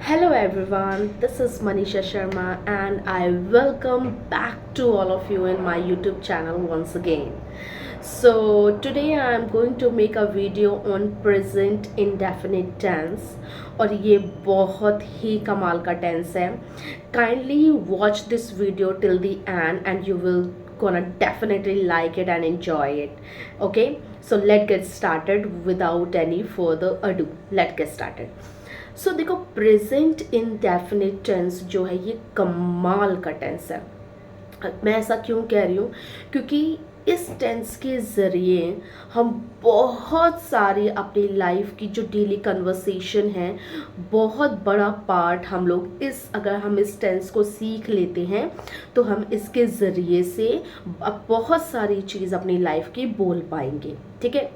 Hello everyone, this is Manisha Sharma and I welcome back to all of you in my YouTube channel once again. So today I am going to make a video on present indefinite tense और ये बहुत ही कमाल का tense है. Kindly watch this video till the end and you will gonna definitely like it and enjoy it. Okay, so let's get started without any further ado. Let's get started. सो देखो, present indefinite tense जो है ये कमाल का tense है. मैं ऐसा क्यों कह रही हूँ? क्योंकि इस टेंस के ज़रिए हम बहुत सारी अपनी लाइफ की जो डेली कन्वर्सेशन है, बहुत बड़ा पार्ट हम लोग अगर हम इस टेंस को सीख लेते हैं तो हम इसके ज़रिए से अब बहुत सारी चीज़ अपनी लाइफ की बोल पाएंगे. ठीक है,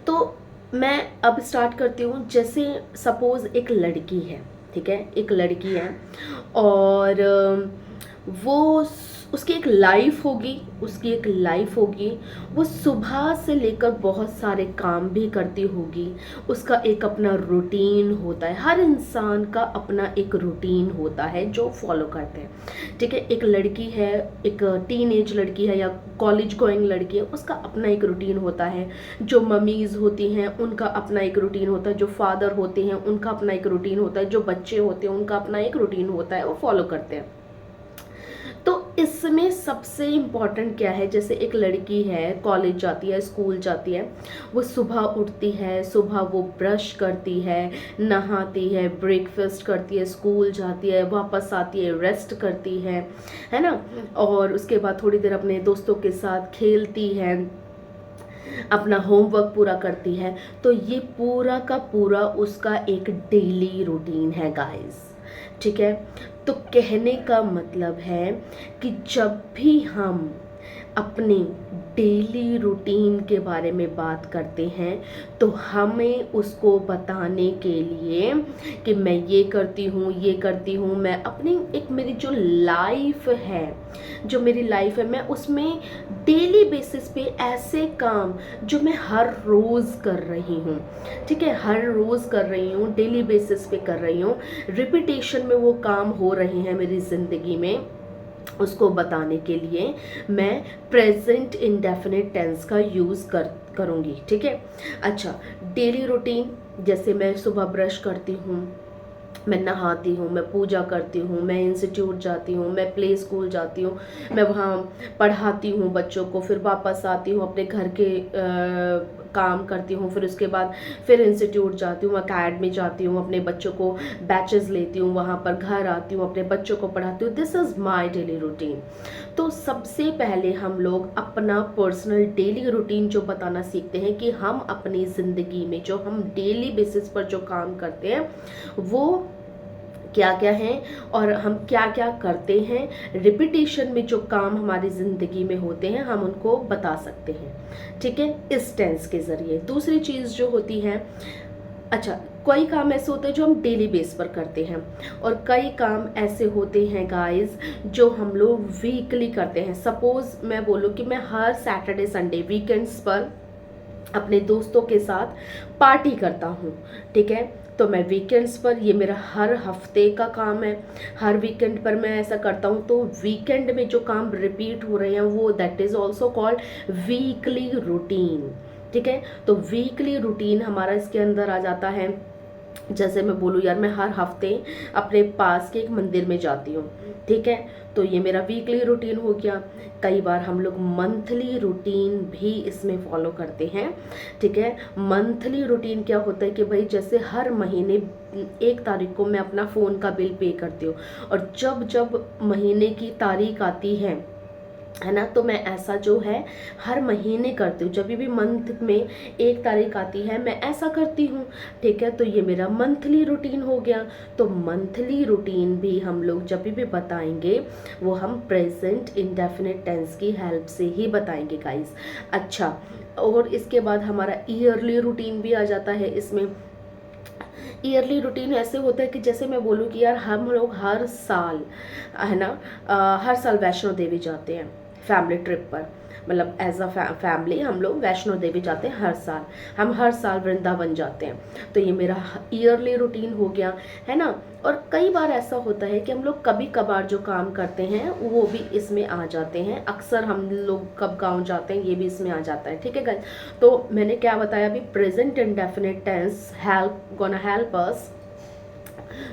तो मैं अब स्टार्ट करती हूँ. जैसे सपोज़ एक लड़की है, ठीक है, एक लड़की है और वो उसकी एक लाइफ होगी, वो सुबह से लेकर बहुत सारे काम भी करती होगी. उसका एक अपना रूटीन होता है. हर इंसान का अपना एक रूटीन होता है जो फॉलो करते हैं. ठीक है, एक लड़की है, एक टीन एज लड़की है या कॉलेज गोइंग लड़की है, उसका अपना एक रूटीन होता है. जो मम्मीज़ होती हैं उनका अपना एक रूटीन होता है. जो फादर होते हैं उनका अपना एक रूटीन होता है. जो बच्चे होते हैं उनका अपना एक रूटीन होता है, वो फॉलो करते हैं. तो इसमें सबसे इम्पॉर्टेंट क्या है? जैसे एक लड़की है, कॉलेज जाती है, स्कूल जाती है, वो सुबह उठती है, सुबह वो ब्रश करती है, नहाती है, ब्रेकफास्ट करती है, स्कूल जाती है, वापस आती है, रेस्ट करती है ना. और उसके बाद थोड़ी देर अपने दोस्तों के साथ खेलती है, अपना होमवर्क पूरा करती है. तो ये पूरा का पूरा उसका एक डेली रूटीन है गाइस. ठीक है, तो कहने का मतलब है कि जब भी हम अपने डेली रूटीन के बारे में बात करते हैं तो हमें उसको बताने के लिए कि मैं ये करती हूँ, मैं अपनी एक मेरी जो मेरी लाइफ है, मैं उसमें डेली बेसिस पे ऐसे काम जो मैं हर रोज़ कर रही हूँ, ठीक है, हर रोज़ कर रही हूँ, डेली बेसिस पे कर रही हूँ, रिपीटेशन में वो काम हो रहे हैं मेरी ज़िंदगी में, उसको बताने के लिए मैं प्रेजेंट इंडेफिनिट टेंस का यूज़ करूँगी. ठीक है, अच्छा, डेली रूटीन, जैसे मैं सुबह ब्रश करती हूँ, मैं नहाती हूँ, मैं पूजा करती हूँ, मैं इंस्टीट्यूट जाती हूँ, मैं प्ले स्कूल जाती हूँ, मैं वहाँ पढ़ाती हूँ बच्चों को, फिर वापस आती हूँ, अपने घर के काम करती हूँ, फिर उसके बाद फिर इंस्टीट्यूट जाती हूँ, अकेडमी जाती हूँ, अपने बच्चों को बैचेस लेती हूँ, वहाँ पर घर आती हूँ, अपने बच्चों को पढ़ाती हूँ. This is my daily routine. तो सबसे पहले हम लोग अपना पर्सनल डेली रूटीन जो बताना सीखते हैं कि हम अपनी ज़िंदगी में जो हम डेली बेसिस पर जो काम करते हैं वो क्या क्या हैं और हम क्या क्या करते हैं. रिपीटेशन में जो काम हमारी ज़िंदगी में होते हैं हम उनको बता सकते हैं. ठीक है, इस टेंस के ज़रिए. दूसरी चीज़ जो होती है, अच्छा, कई काम ऐसे होते हैं जो हम डेली बेस पर करते हैं और कई काम ऐसे होते हैं गाइस जो हम लोग वीकली करते हैं. सपोज़ मैं बोलूँ कि मैं हर सैटरडे संडे वीकेंड्स पर अपने दोस्तों के साथ पार्टी करता हूँ. ठीक है, तो मैं वीकेंड्स पर, ये मेरा हर हफ्ते का काम है, हर वीकेंड पर मैं ऐसा करता हूँ. तो वीकेंड में जो काम रिपीट हो रहे हैं वो that is also called weekly routine. ठीक है, तो वीकली रूटीन हमारा इसके अंदर आ जाता है. जैसे मैं बोलूँ यार, मैं हर हफ्ते अपने पास के एक मंदिर में जाती हूँ. ठीक है, तो ये मेरा वीकली रूटीन हो गया. कई बार हम लोग मंथली रूटीन भी इसमें फॉलो करते हैं. ठीक है, मंथली रूटीन क्या होता है कि भाई जैसे हर महीने 1 तारीख को मैं अपना फ़ोन का बिल पे करती हूँ और जब जब महीने की तारीख आती है ना, तो मैं ऐसा जो है हर महीने करती हूँ. जब भी मंथ में 1 तारीख आती है मैं ऐसा करती हूँ. ठीक है, तो ये मेरा मंथली रूटीन हो गया. तो मंथली रूटीन भी हम लोग जब भी बताएंगे वो हम प्रेजेंट इंडेफिनिट टेंस की हेल्प से ही बताएंगे गाइस. अच्छा, और इसके बाद हमारा ईयरली रूटीन भी आ जाता है इसमें. ईयरली रूटीन ऐसे होता है कि जैसे मैं बोलूँ कि यार हम लोग हर साल, है ना, हर साल वैष्णो देवी जाते हैं फैमिली ट्रिप पर. मतलब एज अ फैमिली हम लोग वैष्णो देवी जाते हैं हर साल, हम हर साल वृंदावन जाते हैं। तो ये मेरा ईयरली रूटीन हो गया है ना। और कई बार ऐसा होता है कि हम लोग कभी कभार जो काम करते हैं वो भी इसमें आ जाते हैं, अक्सर हम लोग कब गाँव जाते हैं ये भी इसमें आ जाता है, ठीक है गाइस। तो मैंने क्या बताया अभी, present indefinite tense gonna help us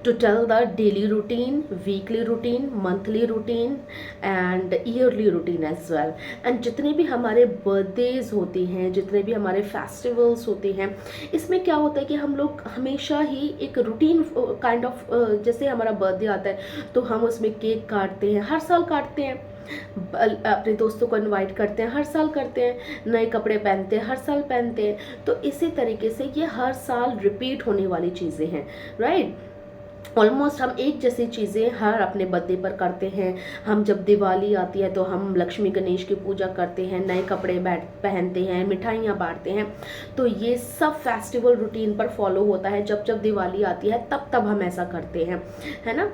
to tell the daily routine, weekly routine, monthly routine and yearly routine as well। and जितने भी हमारे बर्थडेज होती हैं, जितने भी हमारे फेस्टिवल्स होते हैं, इसमें क्या होता है कि हम लोग हमेशा ही एक रूटीन काइंड ऑफ, जैसे हमारा बर्थडे आता है तो हम उसमें केक काटते हैं, हर साल काटते हैं, अपने दोस्तों को इनवाइट करते हैं, हर साल करते हैं, नए कपड़े पहनते हैं, हर साल पहनते हैं। तो इसी तरीके से ये हर साल रिपीट होने वाली चीज़ें हैं, राइट। ऑलमोस्ट हम एक जैसी चीज़ें हर अपने बर्थडे पर करते हैं। हम जब दिवाली आती है तो हम लक्ष्मी गणेश की पूजा करते हैं, नए कपड़े पहनते हैं, मिठाइयाँ बांटते हैं। तो ये सब फेस्टिवल रूटीन पर फॉलो होता है, जब जब दिवाली आती है तब तब हम ऐसा करते हैं, है ना।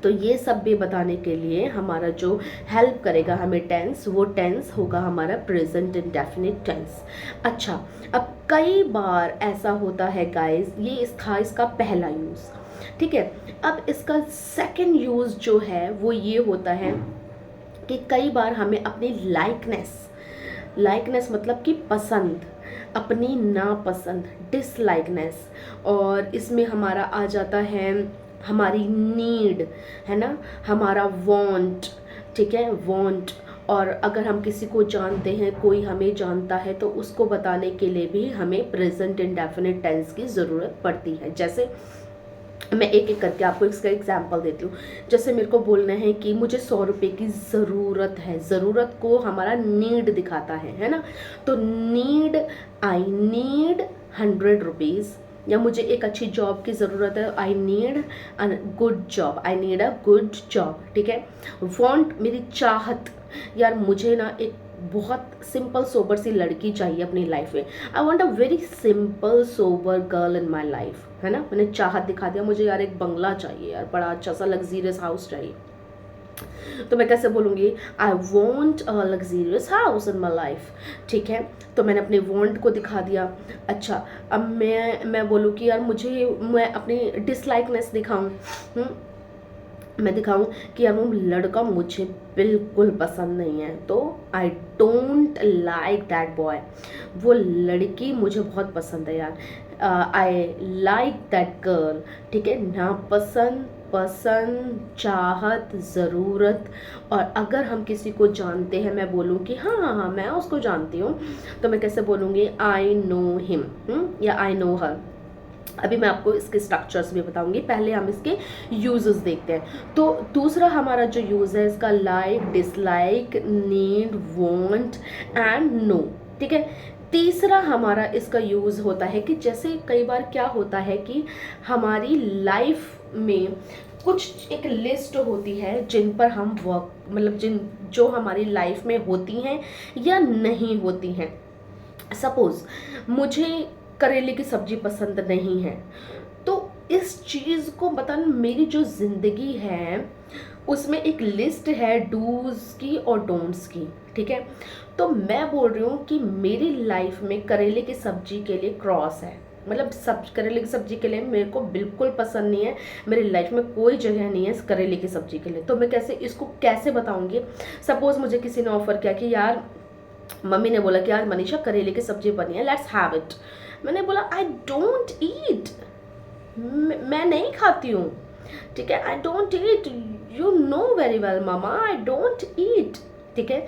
तो ये सब भी बताने के लिए हमारा जो हेल्प करेगा हमें टेंस, वो टेंस होगा हमारा प्रेजेंट इंडेफिनिट टेंस। अच्छा, अब कई बार ऐसा होता है गाइस, ये था इसका पहला यूज़, ठीक है। अब इसका सेकंड यूज़ जो है वो ये होता है कि कई बार हमें अपनी लाइकनेस मतलब कि पसंद, अपनी नापसंद, डिसलाइकनेस, और इसमें हमारा आ जाता है हमारी नीड, है ना, हमारा वांट, ठीक है, वांट। और अगर हम किसी को जानते हैं, कोई हमें जानता है, तो उसको बताने के लिए भी हमें प्रेजेंट इंडेफिनिट टेंस की ज़रूरत पड़ती है। जैसे मैं एक एक करके आपको इसका एग्जाम्पल देती हूँ। जैसे मेरे को बोलना है कि मुझे 100 रुपये की ज़रूरत है, ज़रूरत को हमारा नीड दिखाता है ना। तो नीड, आई नीड 100 रुपीज़, या मुझे एक अच्छी जॉब की ज़रूरत है, I need a good job, I need a good job, ठीक है। वॉन्ट, मेरी चाहत, यार मुझे ना एक बहुत सिंपल सोबर सी लड़की चाहिए अपनी लाइफ में, I want a very simple sober girl in my life, है ना। मैंने चाहत दिखा दिया, मुझे यार एक बंगला चाहिए, यार बड़ा अच्छा सा लग्जीरियस हाउस चाहिए। तो मैं कैसे बोलूँगी, I want a luxurious house in my life, ठीक है। तो मैंने अपने वॉन्ट को दिखा दिया। अच्छा, अब मैं बोलूँ कि यार मैं अपनी डिसलाइकनेस दिखाऊँ, मैं दिखाऊं कि यार वो लड़का मुझे बिल्कुल पसंद नहीं है, तो I don't like that boy, वो लड़की मुझे बहुत पसंद है यार, आई लाइक दैट गर्ल, ठीक है। नापसंद, पसंद, चाहत, ज़रूरत। और अगर हम किसी को जानते हैं, मैं बोलूँ कि हाँ हाँ हाँ मैं उसको जानती हूँ, तो मैं कैसे बोलूँगी, आई नो हिम, या आई नो हर। अभी मैं आपको इसके स्ट्रक्चर्स भी बताऊंगी, पहले हम इसके यूजेस देखते हैं। तो दूसरा हमारा जो यूज़ है इसका, like, dislike, need, want and know, ठीक है। तीसरा हमारा इसका यूज़ होता है कि जैसे कई बार क्या होता है कि हमारी लाइफ में कुछ एक लिस्ट होती है जिन पर हम वर्क, मतलब जो हमारी लाइफ में होती हैं या नहीं होती हैं। सपोज मुझे करेले की सब्जी पसंद नहीं है, तो इस चीज़ को बताना, मेरी जो ज़िंदगी है उसमें एक लिस्ट है डूज की और डोंट्स की, ठीक है। तो मैं बोल रही हूँ कि मेरी लाइफ में करेले की सब्जी के लिए क्रॉस है, मतलब करेले की सब्जी के लिए मेरे को बिल्कुल पसंद नहीं है, मेरी लाइफ में कोई जगह नहीं है इस करेले की सब्जी के लिए। तो मैं इसको कैसे बताऊँगी। सपोज़ मुझे किसी ने ऑफ़र किया कि यार, मम्मी ने बोला कि यार मनीषा करेले की सब्जी बनी है, लेट्स हैव इट। मैंने बोला आई डोंट ईट, मैं नहीं खाती हूँ, ठीक है, I don't eat, you know very well mama, I don't eat, ठीक है।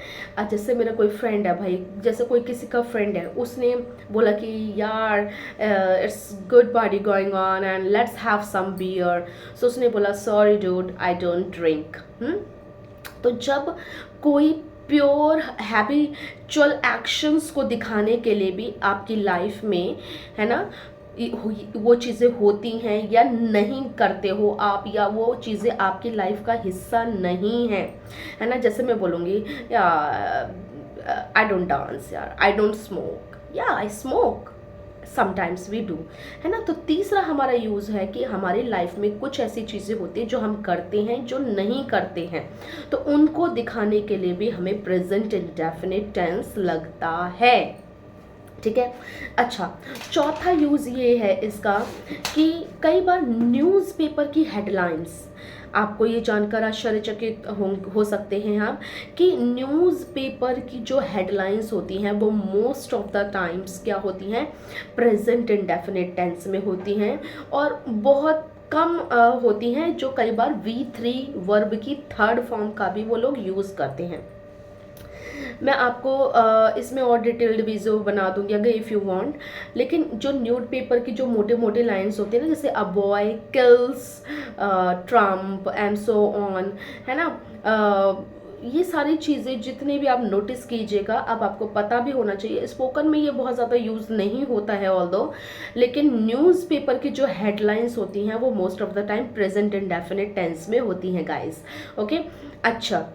जैसे मेरा कोई फ्रेंड है भाई, जैसे कोई किसी का फ्रेंड है, उसने बोला कि यार it's good party going on and let's have some beer, so उसने बोला sorry dude I don't drink. तो जब कोई प्योर हैबिचुअल एक्शंस को दिखाने के लिए भी आपकी लाइफ में, है ना, वो चीज़ें होती हैं या नहीं करते हो आप, या वो चीज़ें आपकी लाइफ का हिस्सा नहीं है, है ना। जैसे मैं बोलूँगी आई डोंट डांस यार, आई डोंट स्मोक, या I smoke, sometimes we do, है ना। तो तीसरा हमारा यूज़ है कि हमारी लाइफ में कुछ ऐसी चीज़ें होती हैं जो हम करते हैं जो नहीं करते हैं, तो उनको दिखाने के लिए भी हमें प्रेजेंट इंडेफिनिट टेंस लगता है, ठीक है। अच्छा, चौथा यूज़ ये है इसका कि कई बार न्यूज़पेपर की हेडलाइंस, आपको ये जानकर आश्चर्यचकित हो सकते हैं आप कि न्यूज़पेपर की जो हेडलाइंस होती हैं वो मोस्ट ऑफ द टाइम्स क्या होती हैं, प्रेजेंट इंडेफिनिट टेंस में होती हैं, और बहुत कम होती हैं जो कई बार V3 वर्ब की थर्ड फॉर्म का भी वो लोग यूज़ करते हैं। मैं आपको इसमें और डिटेल्ड वीडियो बना दूंगी अगर इफ़ यू वांट, लेकिन जो न्यूज़ पेपर की जो मोटे मोटे लाइंस होते हैं ना, जैसे a boy kills Trump and so on, है ना, ये सारी चीज़ें जितने भी आप नोटिस कीजिएगा, अब आपको पता भी होना चाहिए, स्पोकन में ये बहुत ज़्यादा यूज़ नहीं होता है ऑल्दो, लेकिन न्यूज़पेपर की जो हेडलाइंस होती हैं वो most of the time present indefinite tense में होती हैं गाइस, ओके। अच्छा,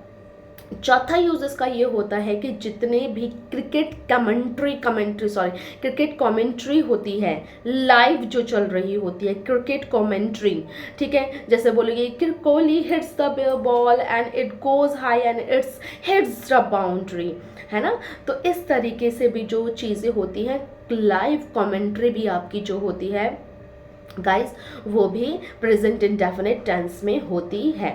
चौथा यूज इसका ये होता है कि जितने भी क्रिकेट कमेंट्री होती है, लाइव जो चल रही होती है क्रिकेट कमेंट्री, ठीक है, जैसे बोलेंगे कि Kohli hits the ball and it goes high and it's hits the boundary, है ना। तो इस तरीके से भी जो चीज़ें होती हैं, लाइव कमेंट्री भी आपकी जो होती है गाइस, वो भी प्रेजेंट इंडेफिनिट टेंस में होती है।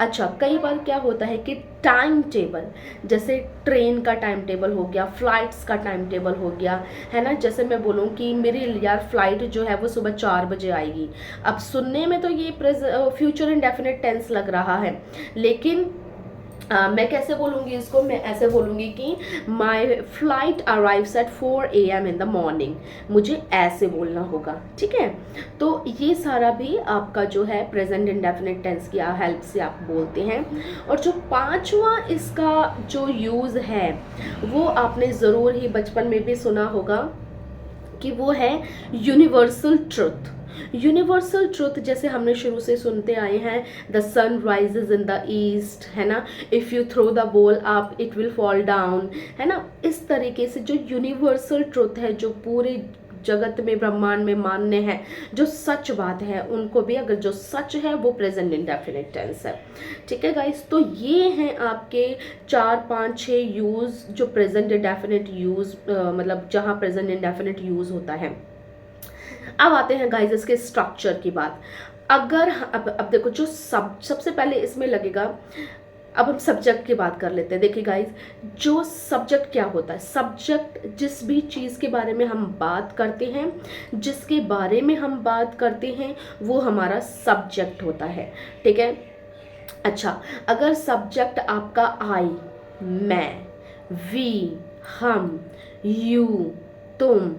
अच्छा, कई बार क्या होता है कि टाइम टेबल, जैसे ट्रेन का टाइम टेबल हो गया, फ्लाइट्स का टाइम टेबल हो गया, है ना, जैसे मैं बोलूँ कि मेरी यार फ्लाइट जो है वो सुबह 4 बजे आएगी, अब सुनने में तो ये फ्यूचर इंडेफिनिट टेंस लग रहा है, लेकिन मैं कैसे बोलूँगी इसको, मैं ऐसे बोलूँगी कि my flight arrives eight 4 AM in the morning, मुझे ऐसे बोलना होगा, ठीक है। तो ये सारा भी आपका जो है प्रेजेंट इंडेफिनिट टेंस की हेल्प से आप बोलते हैं। और जो पांचवा इसका जो यूज़ है वो आपने ज़रूर ही बचपन में भी सुना होगा कि वो है यूनिवर्सल ट्रुथ। यूनिवर्सल ट्रुथ जैसे हमने शुरू से सुनते आए हैं, the sun rises in the east, है ना, if you throw the ball up it will fall down, है ना। इस तरीके से जो यूनिवर्सल ट्रुथ है, जो पूरे जगत में ब्रह्मांड में मान्य है, जो सच बात है, उनको भी अगर जो सच है वो प्रेजेंट इंडेफिनिट टेंस है, ठीक है गाइस। तो ये हैं आपके 4 5 6 यूज़ जो प्रेजेंट इंडेफिनिट यूज़, मतलब जहाँ प्रेजेंट इंडेफिनिट यूज़ होता है। अब आते हैं गाइस इसके स्ट्रक्चर की बात। अगर अब देखो जो सबसे पहले इसमें लगेगा, अब हम सब्जेक्ट की बात कर लेते हैं। देखिए गाइस, जो सब्जेक्ट क्या होता है, सब्जेक्ट जिस भी चीज़ के बारे में हम बात करते हैं, जिसके बारे में हम बात करते हैं वो हमारा सब्जेक्ट होता है, ठीक है। अच्छा, अगर सब्जेक्ट आपका आई, मैं, वी, हम, यू, तुम,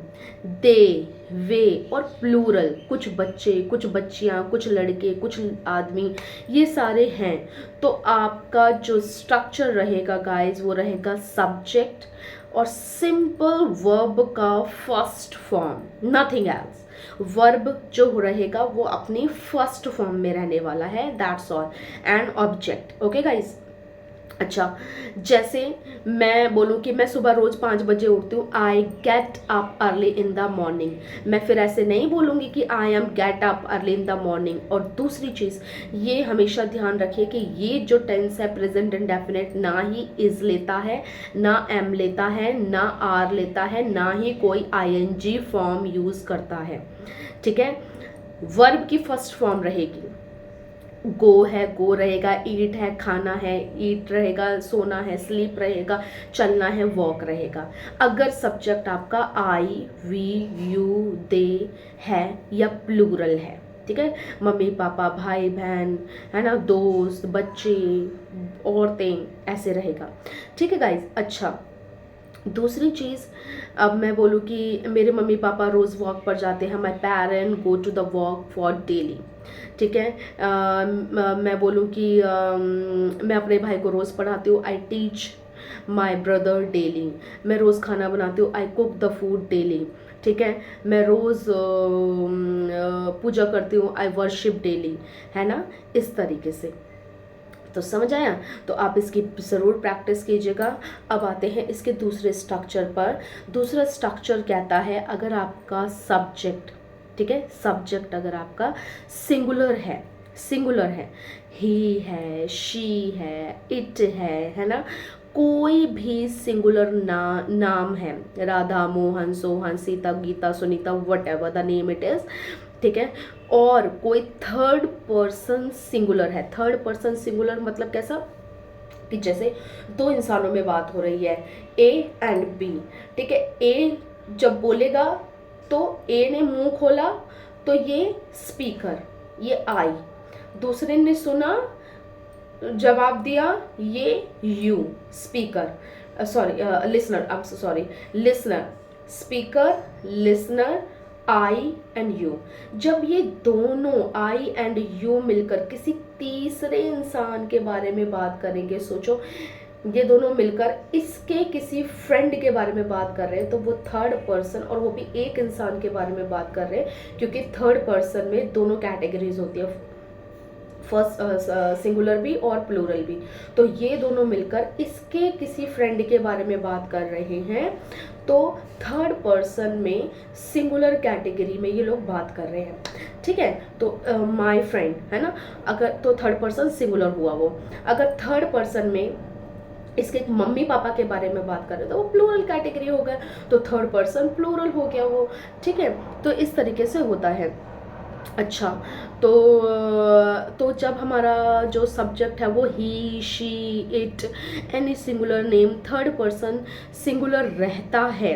दे, वे और प्लूरल, कुछ बच्चे, कुछ बच्चियां, कुछ लड़के, कुछ आदमी, ये सारे हैं, तो आपका जो स्ट्रक्चर रहेगा गाइस वो रहेगा सब्जेक्ट और सिंपल वर्ब का first form, nothing else. Verb जो रहेगा वो अपनी फर्स्ट फॉर्म में रहने वाला है, that's all, and object, okay guys. अच्छा, जैसे मैं बोलूँ कि मैं सुबह रोज़ 5 बजे उठती हूँ, I get up early in the morning, मैं फिर ऐसे नहीं बोलूँगी कि I am get up early in the morning. और दूसरी चीज़ ये हमेशा ध्यान रखिए कि ये जो टेंस है प्रेजेंट इंडेफिनिट ना ही इज लेता है, ना एम लेता है, ना आर लेता है, ना ही कोई आईएनजी फॉर्म यूज़ करता है, ठीक है। वर्ब की फर्स्ट फॉर्म रहेगी, गो है गो रहेगा, ईट है खाना है ईट रहेगा, सोना है स्लीप रहेगा, चलना है वॉक रहेगा। अगर सब्जेक्ट आपका आई, वी, यू, दे है या प्लूरल है, ठीक है, मम्मी पापा, भाई बहन, है ना, दोस्त, बच्चे, औरतें, ऐसे रहेगा, ठीक है गाइज। अच्छा, दूसरी चीज़, अब मैं बोलूँ कि मेरे मम्मी पापा रोज़ वॉक पर जाते हैं, my parent go to the walk for daily, ठीक है। मैं बोलूँ कि मैं अपने भाई को रोज़ पढ़ाती हूँ, I teach my brother daily. मैं रोज़ खाना बनाती हूँ, I cook the food daily, ठीक है। मैं रोज़ पूजा करती हूँ, आई वर्शिप डेली, है ना, इस तरीके से। तो समझ आया? तो आप इसकी ज़रूर प्रैक्टिस कीजिएगा। अब आते हैं इसके दूसरे स्ट्रक्चर पर। दूसरा स्ट्रक्चर कहता है अगर आपका सब्जेक्ट, ठीक है, सब्जेक्ट अगर आपका सिंगुलर है, सिंगुलर है, ही है, शी है, इट है ना, कोई भी सिंगुलर नाम है, Radha, Mohan, Sohan, Sita, Geeta, Sunita, whatever the name it is, ठीक है, और कोई थर्ड पर्सन सिंगुलर है। थर्ड पर्सन सिंगुलर मतलब कैसा कि जैसे दो इंसानों में बात हो रही है, ए एंड बी, ठीक है, ए जब बोलेगा तो ए ने मुंह खोला तो ये स्पीकर, ये आई, दूसरे ने सुना, जवाब दिया, ये you, speaker, sorry listener, I am sorry, listener, speaker, listener, I and you. जब ये दोनों आई एंड यू मिलकर किसी तीसरे इंसान के बारे में बात करेंगे, सोचो ये दोनों मिलकर इसके किसी फ्रेंड के बारे में बात कर रहे हैं, तो वो थर्ड पर्सन, और वो भी एक इंसान के बारे में बात कर रहे हैं, क्योंकि थर्ड पर्सन में दोनों कैटेगरीज होती है, फर्स्ट सिंगुलर भी और प्लूरल भी। तो ये दोनों मिलकर इसके किसी फ्रेंड के बारे में बात कर रहे हैं, तो थर्ड पर्सन में सिंगुलर कैटेगरी में ये लोग बात कर रहे हैं, ठीक है। तो माय फ्रेंड है ना, अगर तो थर्ड पर्सन सिंगुलर हुआ वो। अगर थर्ड पर्सन में इसके मम्मी पापा के बारे में बात कर रहे हैं तो वो प्लूरल कैटेगरी हो गया, तो थर्ड पर्सन प्लूरल हो गया वो, ठीक है। तो इस तरीके से होता है। अच्छा, तो जब हमारा जो सब्जेक्ट है वो he, she, it, any singular name third person singular रहता है,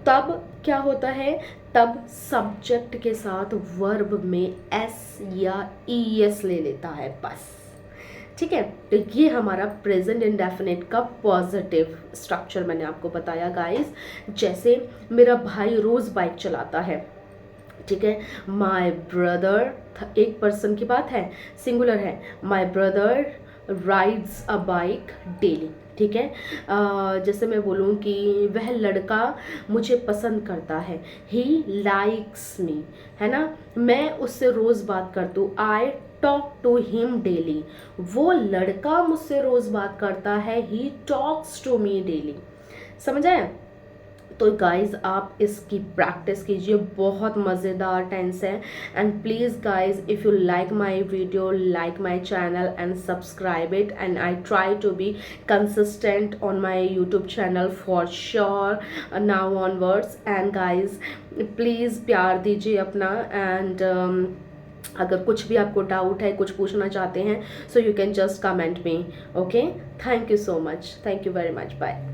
तब क्या होता है, तब सब्जेक्ट के साथ वर्ब में एस या ई एस ले लेता है बस, ठीक है। तो ये हमारा प्रेजेंट इंडेफिनिट का पॉजिटिव स्ट्रक्चर मैंने आपको बताया गाइस। जैसे मेरा भाई रोज बाइक चलाता है, ठीक है, माई ब्रदर, एक पर्सन की बात है, सिंगुलर है, my brother rides a bike daily, ठीक है। जैसे मैं बोलूँ कि वह लड़का मुझे पसंद करता है, ही लाइक्स मी, है ना, मैं उससे रोज़ बात करती हूँ, I talk to him daily, वो लड़का मुझसे रोज़ बात करता है, he talks to me daily. समझ आया? तो गाइज़ आप इसकी प्रैक्टिस कीजिए, बहुत मज़ेदार टेंस है। And please guys if you like my video, like my channel and subscribe it, and I try to be consistent on my YouTube channel for sure now onwards. And guys please प्यार दीजिए अपना, and अगर कुछ भी आपको doubt है, कुछ पूछना चाहते हैं, so you can just comment me, okay. Thank you so much, thank you very much, bye.